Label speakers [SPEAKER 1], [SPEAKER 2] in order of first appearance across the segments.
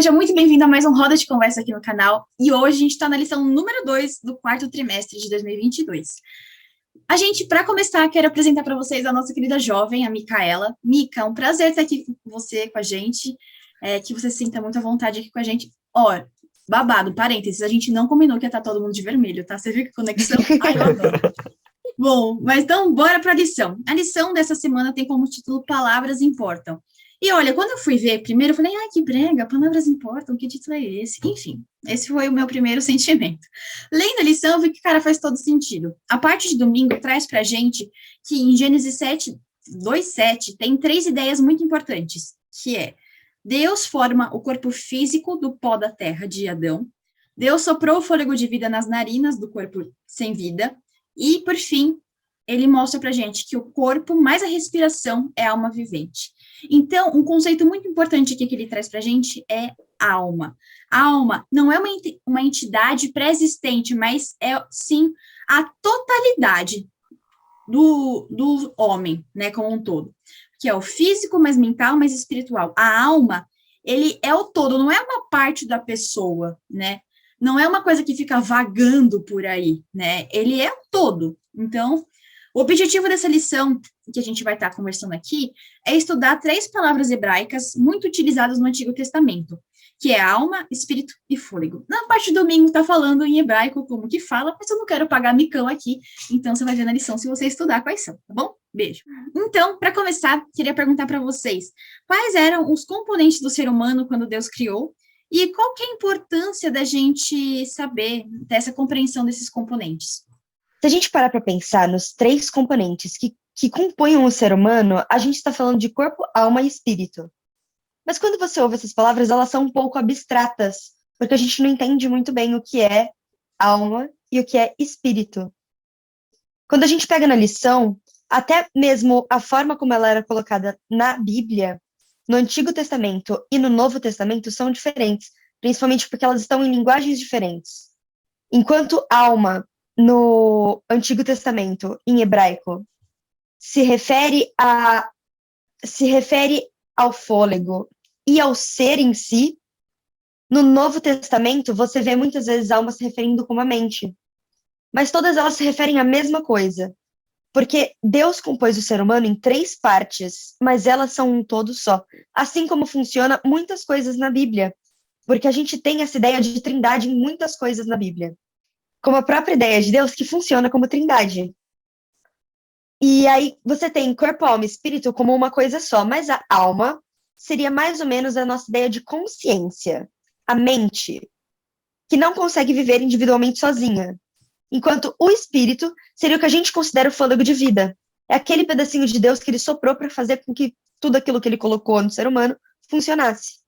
[SPEAKER 1] seja muito bem-vindo a mais um Roda de Conversa aqui no canal. E hoje a gente está na lição número 2 do quarto trimestre de 2022. Para começar, quero apresentar para vocês a nossa querida jovem, a Micaela. Mica, é um prazer estar aqui com você, com a gente, que você se sinta muito à vontade aqui com a gente. Ó, babado, parênteses, a gente não combinou que ia estar todo mundo de vermelho, tá? Você viu que conexão? Ai, eu adoro. Bom, mas então, bora para a lição. A lição dessa semana tem como título Palavras Importam. E olha, quando eu fui ver primeiro, eu falei, ai, que brega, palavras importam, que título é esse? Enfim, esse foi o meu primeiro sentimento. Lendo a lição, eu vi que, cara, faz todo sentido. A parte de domingo traz pra gente que em Gênesis 7, 2:7, tem 3 ideias muito importantes, que é, Deus forma o corpo físico do pó da terra de Adão, Deus soprou o fôlego de vida nas narinas do corpo sem vida, e, por fim, ele mostra pra gente que o corpo mais a respiração é a alma vivente. Então, um conceito muito importante aqui que ele traz para a gente é alma. A alma não é uma entidade pré-existente, mas é, sim, a totalidade do homem, né, como um todo. Que é o físico, mais mental, mais espiritual. A alma, ele é o todo, não é uma parte da pessoa, né? Não é uma coisa que fica vagando por aí, né? Ele é o todo. Então, o objetivo dessa lição que a gente vai estar conversando aqui é estudar 3 palavras hebraicas muito utilizadas no Antigo Testamento, que é alma, espírito e fôlego. Na parte do domingo está falando em hebraico como que fala, mas eu não quero pagar micão aqui, então você vai ver na lição se você estudar quais são, tá bom? Beijo. Então, para começar, queria perguntar para vocês, quais eram os componentes do ser humano quando Deus criou e qual que é a importância da gente saber dessa compreensão desses componentes?
[SPEAKER 2] Se a gente parar para pensar nos 3 componentes que compõem o ser humano, a gente está falando de corpo, alma e espírito. Mas quando você ouve essas palavras, elas são um pouco abstratas, porque a gente não entende muito bem o que é alma e o que é espírito. Quando a gente pega na lição, até mesmo a forma como ela era colocada na Bíblia, no Antigo Testamento e no Novo Testamento são diferentes, principalmente porque elas estão em linguagens diferentes. Enquanto alma no Antigo Testamento, em hebraico, se refere ao fôlego e ao ser em si, no Novo Testamento você vê muitas vezes alma se referindo como a mente. Mas todas elas se referem à mesma coisa, porque Deus compôs o ser humano em 3 partes, mas elas são um todo só. Assim como funciona muitas coisas na Bíblia, porque a gente tem essa ideia de trindade em muitas coisas na Bíblia. Como a própria ideia de Deus que funciona como trindade. E aí você tem corpo, alma e espírito como uma coisa só, mas a alma seria mais ou menos a nossa ideia de consciência, a mente, que não consegue viver individualmente sozinha. Enquanto o espírito seria o que a gente considera o fôlego de vida. É aquele pedacinho de Deus que ele soprou para fazer com que tudo aquilo que ele colocou no ser humano funcionasse.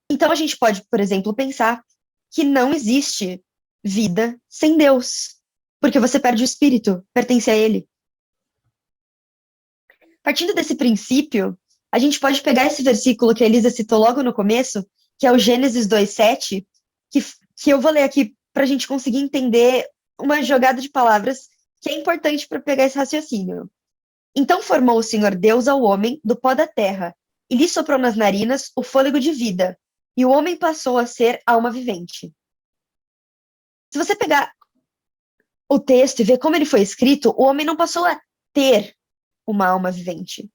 [SPEAKER 2] Então a gente pode, por exemplo, pensar que não existe vida sem Deus, porque você perde o espírito, pertence a ele. Partindo desse princípio, a gente pode pegar esse versículo que a Elisa citou logo no começo, que é o Gênesis 2:7, que eu vou ler aqui para a gente conseguir entender uma jogada de palavras que é importante para pegar esse raciocínio. Então formou o Senhor Deus ao homem do pó da terra, e lhe soprou nas narinas o fôlego de vida, e o homem passou a ser alma vivente. Se você pegar o texto e ver como ele foi escrito, o homem não passou a ter uma alma vivente.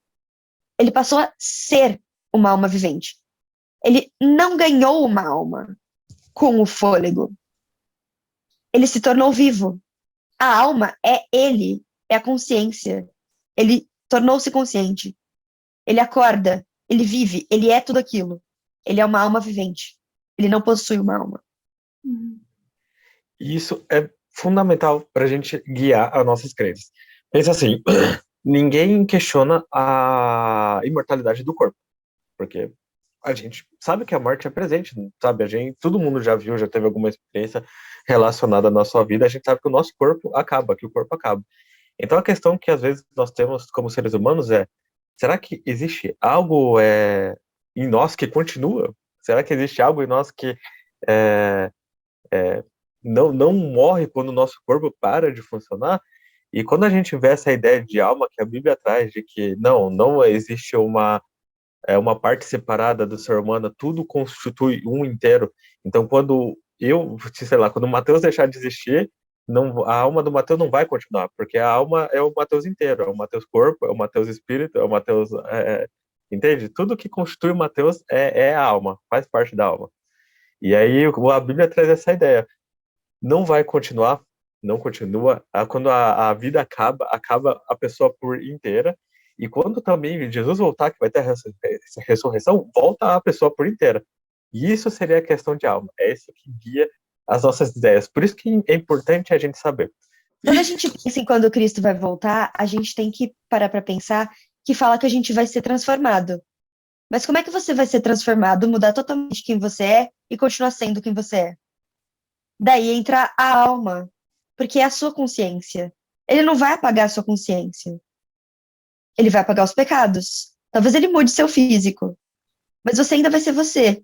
[SPEAKER 2] Ele passou a ser uma alma vivente. Ele não ganhou uma alma com o fôlego. Ele se tornou vivo. A alma é ele, é a consciência. Ele tornou-se consciente. Ele acorda, ele vive, ele é tudo aquilo. Ele é uma alma vivente. Ele não possui uma alma.
[SPEAKER 3] E isso é fundamental para a gente guiar as nossas crenças. Pensa assim, ninguém questiona a imortalidade do corpo, porque a gente sabe que a morte é presente, sabe? Todo mundo já viu, já teve alguma experiência relacionada na sua vida, a gente sabe que o nosso corpo acaba, que o corpo acaba. Então a questão que às vezes nós temos como seres humanos é, será que existe algo em nós que continua? Será que existe algo em nós que é, não morre quando o nosso corpo para de funcionar? E quando a gente vê essa ideia de alma que a Bíblia traz, de que não existe é uma parte separada do ser humano, tudo constitui um inteiro. Então, quando sei lá, quando o Mateus deixar de existir, não, a alma do Mateus não vai continuar, porque a alma é o Mateus inteiro, é o Mateus corpo, é o Mateus espírito, é o Mateus, entende? Tudo que constitui o Mateus é a alma, faz parte da alma. E aí a Bíblia traz essa ideia. Não vai continuar, não continua. Quando a vida acaba a pessoa por inteira. E quando também Jesus voltar, que vai ter essa ressurreição, volta a pessoa por inteira. E isso seria a questão de alma. É isso que guia as nossas ideias. Por isso que é importante a gente saber.
[SPEAKER 2] Quando a gente pensa em quando Cristo vai voltar, a gente tem que parar para pensar que fala que a gente vai ser transformado. Mas como é que você vai ser transformado, mudar totalmente quem você é e continuar sendo quem você é? Daí entra a alma, porque é a sua consciência. Ele não vai apagar a sua consciência. Ele vai apagar os pecados. Talvez ele mude seu físico, mas você ainda vai ser você.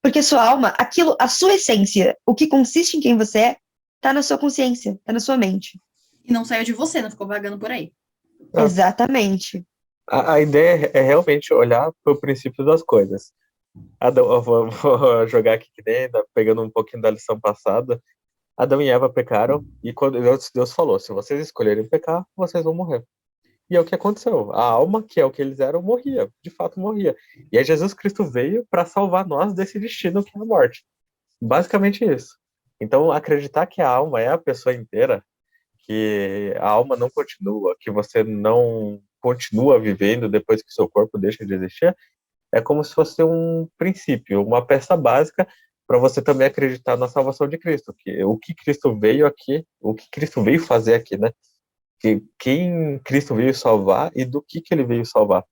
[SPEAKER 2] Porque sua alma, aquilo, a sua essência, o que consiste em quem você é, tá na sua consciência, tá na sua mente.
[SPEAKER 1] E não saiu de você, não ficou vagando por aí.
[SPEAKER 2] Exatamente.
[SPEAKER 3] A ideia é realmente olhar para o princípio das coisas. Adão, eu vou jogar aqui que nem, pegando um pouquinho da lição passada. Adão e Eva pecaram, e quando Deus falou, se vocês escolherem pecar, vocês vão morrer. E é o que aconteceu. A alma, que é o que eles eram, morria. De fato, morria. E aí Jesus Cristo veio para salvar nós desse destino que é a morte. Basicamente isso. Então, acreditar que a alma é a pessoa inteira, que a alma não continua, que você não continua vivendo depois que seu corpo deixa de existir, é como se fosse um princípio, uma peça básica para você também acreditar na salvação de Cristo, que o que Cristo veio aqui, o que Cristo veio fazer aqui, né? Que quem Cristo veio salvar e do que ele veio salvar.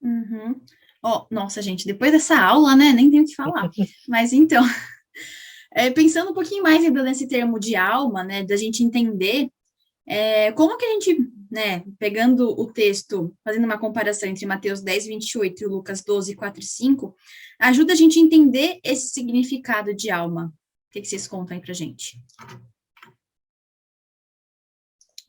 [SPEAKER 1] Uhum. Oh, nossa, gente, depois dessa aula, né, nem tenho o que falar. Mas então, pensando um pouquinho mais ainda nesse termo de alma, né, da gente entender como que a gente, né, pegando o texto, fazendo uma comparação entre Mateus 10, 28 e Lucas 12, 4 e 5, ajuda a gente a entender esse significado de alma. O que vocês contam aí pra gente?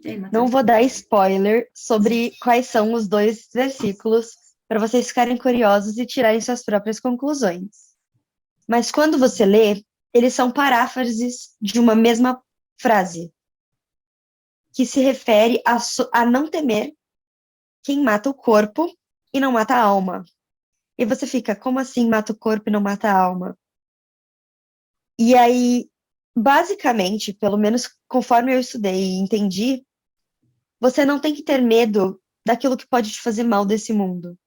[SPEAKER 1] Aí,
[SPEAKER 2] Não vou dar spoiler sobre quais são os dois versículos para vocês ficarem curiosos e tirarem suas próprias conclusões. Mas quando você lê, eles são paráfrases de uma mesma frase, que se refere a não temer quem mata o corpo e não mata a alma. E você fica, como assim mata o corpo e não mata a alma? E aí, basicamente, pelo menos conforme eu estudei e entendi, você não tem que ter medo daquilo que pode te fazer mal desse mundo.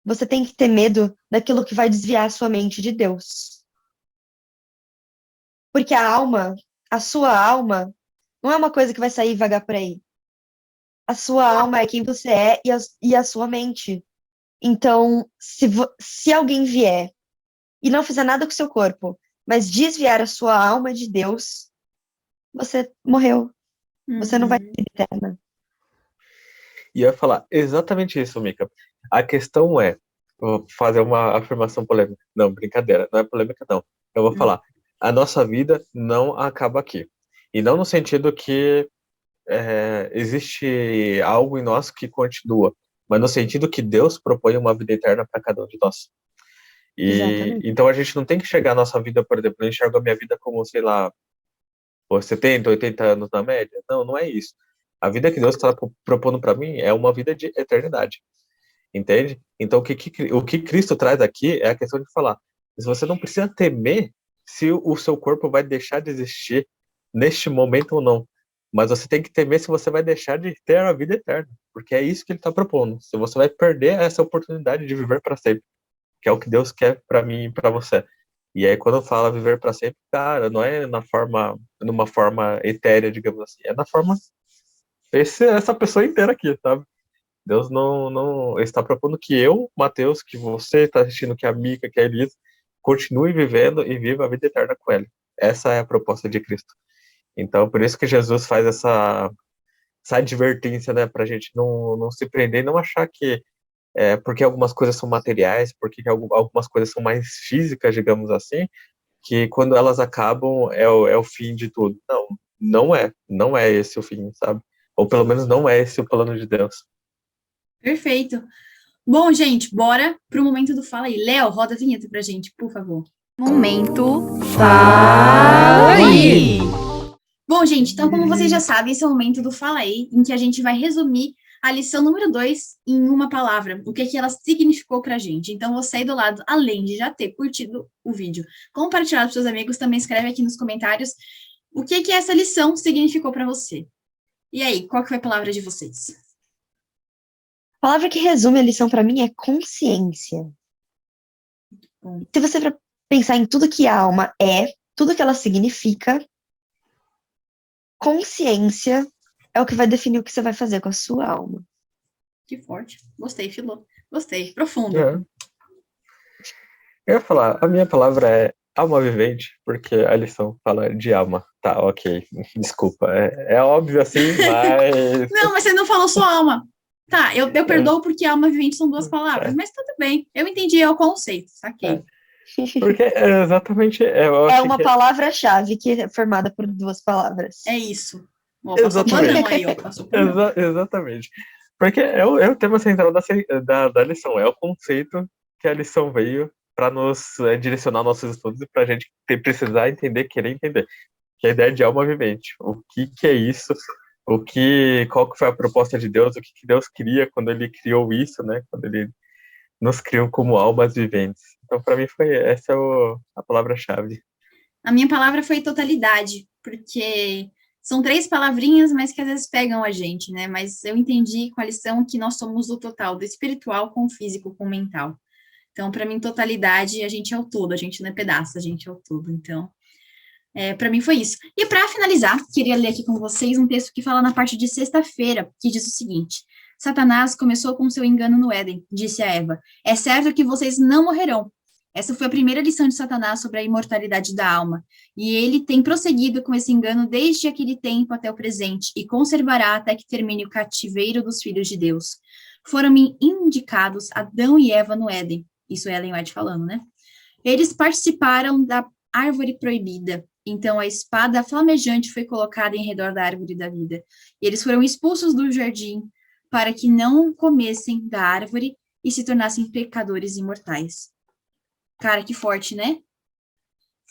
[SPEAKER 2] Você tem que ter medo daquilo que vai desviar a sua mente de Deus. Porque a alma, a sua alma, não é uma coisa que vai sair e vagar por aí. A sua alma é quem você é e a sua mente. Então, se alguém vier e não fizer nada com o seu corpo, mas desviar a sua alma de Deus, você morreu. Você não vai ter vida eterna.
[SPEAKER 3] E eu ia falar exatamente isso, Mika. A questão é, vou fazer uma afirmação polêmica. Não, brincadeira, não é polêmica, não. Eu vou falar, a nossa vida não acaba aqui. E não no sentido que existe algo em nós que continua, mas no sentido que Deus propõe uma vida eterna para cada um de nós. E então a gente não tem que chegar à nossa vida, por exemplo, eu enxergo a minha vida como, sei lá, 70, 80 anos na média. Não, não é isso. A vida que Deus está propondo para mim é uma vida de eternidade. Entende? Então, o que Cristo traz aqui é a questão de falar: se você não precisa temer se o seu corpo vai deixar de existir neste momento ou não. Mas você tem que temer se você vai deixar de ter a vida eterna. Porque é isso que ele está propondo. Se você vai perder essa oportunidade de viver para sempre. Que é o que Deus quer para mim e para você. E aí, quando fala viver para sempre, cara, não é numa forma etérea, digamos assim. É na forma essa pessoa inteira aqui, sabe? Deus não está propondo que eu, Mateus, que você está assistindo, que a Mica, que a Elisa, continue vivendo e viva a vida eterna com ele. Essa é a proposta de Cristo. Então, por isso que Jesus faz essa advertência, né, para a gente não se prender e não achar que porque algumas coisas são materiais, porque algumas coisas são mais físicas, digamos assim, que quando elas acabam é o fim de tudo. Não é esse o fim, sabe? Ou pelo menos não é esse o plano de Deus.
[SPEAKER 1] Perfeito. Bom, gente, bora pro momento do Fala aí. Léo, roda a vinheta pra gente, por favor.
[SPEAKER 4] Momento Fala aí!
[SPEAKER 1] Bom, gente, então como vocês já sabem, esse é o momento do Fala aí, em que a gente vai resumir a lição número 2 em uma palavra, o que ela significou pra gente. Então, você aí do lado, além de já ter curtido o vídeo, compartilhado com seus amigos, também escreve aqui nos comentários o que essa lição significou pra você. E aí, qual que foi a palavra de vocês?
[SPEAKER 2] A palavra que resume a lição para mim é consciência.
[SPEAKER 1] Bom.
[SPEAKER 2] Se você pensar em tudo que a alma é, tudo que ela significa, consciência é o que vai definir o que você vai fazer com a sua alma.
[SPEAKER 1] Que forte. Gostei, Filô. Gostei. Profundo.
[SPEAKER 3] É. Eu ia falar, a minha palavra é alma vivente, porque a lição fala de alma. Tá, ok. Desculpa. É óbvio assim, mas.
[SPEAKER 1] Não, mas você não falou só alma. Tá, eu perdoo porque alma vivente são duas palavras, mas tudo bem. Eu entendi, é o conceito, saquei.
[SPEAKER 3] Porque é exatamente.
[SPEAKER 2] É uma palavra-chave que é formada por duas palavras.
[SPEAKER 1] É isso. Ó, passou
[SPEAKER 3] Exatamente.
[SPEAKER 1] aí, ó. Passou por
[SPEAKER 3] Exatamente. Porque é o tema central da lição, é o conceito que a lição veio para nos direcionar nossos estudos e para a gente precisar entender, querer entender. Que é a ideia de alma vivente. O que é isso? Qual que foi a proposta de Deus? O que Deus queria quando ele criou isso, né? Quando ele nos criou como almas viventes. Então, para mim, essa a palavra-chave.
[SPEAKER 1] A minha palavra foi totalidade, porque são 3 palavrinhas, mas que às vezes pegam a gente, né? Mas eu entendi com a lição que nós somos o total, do espiritual com o físico, com o mental. Então, para mim, totalidade, a gente é o todo, a gente não é pedaço, a gente é o todo. Então, para mim foi isso. E para finalizar, queria ler aqui com vocês um texto que fala na parte de sexta-feira, que diz o seguinte: Satanás começou com seu engano no Éden, disse a Eva. É certo que vocês não morrerão. Essa foi a primeira lição de Satanás sobre a imortalidade da alma. E ele tem prosseguido com esse engano desde aquele tempo até o presente, e conservará até que termine o cativeiro dos filhos de Deus. Foram-me indicados Adão e Eva no Éden. Isso é Ellen White falando, né? Eles participaram da árvore proibida. Então a espada flamejante foi colocada em redor da árvore da vida. E eles foram expulsos do jardim para que não comessem da árvore e se tornassem pecadores imortais. Cara, que forte, né?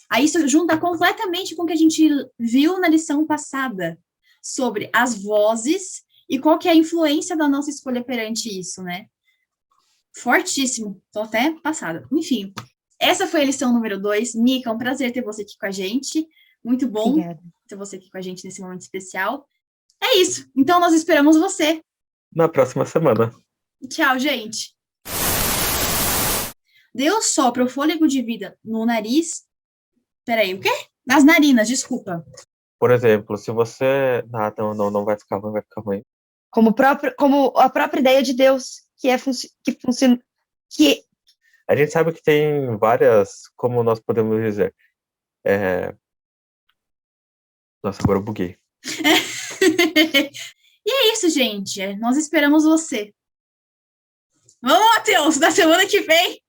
[SPEAKER 1] Aí isso junta completamente com o que a gente viu na lição passada sobre as vozes e qual que é a influência da nossa escolha perante isso, né? Fortíssimo. Tô até passada. Enfim, essa foi a lição número 2. Mica, é um prazer ter você aqui com a gente. Muito bom
[SPEAKER 2] Obrigada.
[SPEAKER 1] ter você aqui com a gente nesse momento especial. É isso. Então, nós esperamos você
[SPEAKER 3] Na próxima semana.
[SPEAKER 1] Tchau, gente. Deus sopra o fôlego de vida no nariz. Peraí, o quê? Nas narinas, desculpa.
[SPEAKER 3] Por exemplo, se você. Não vai ficar ruim.
[SPEAKER 2] Como a própria ideia de Deus, que funciona.
[SPEAKER 3] A gente sabe que tem várias, como nós podemos dizer. Nossa, agora eu buguei.
[SPEAKER 1] E é isso, gente. Nós esperamos você. Vamos, Matheus, na semana que vem.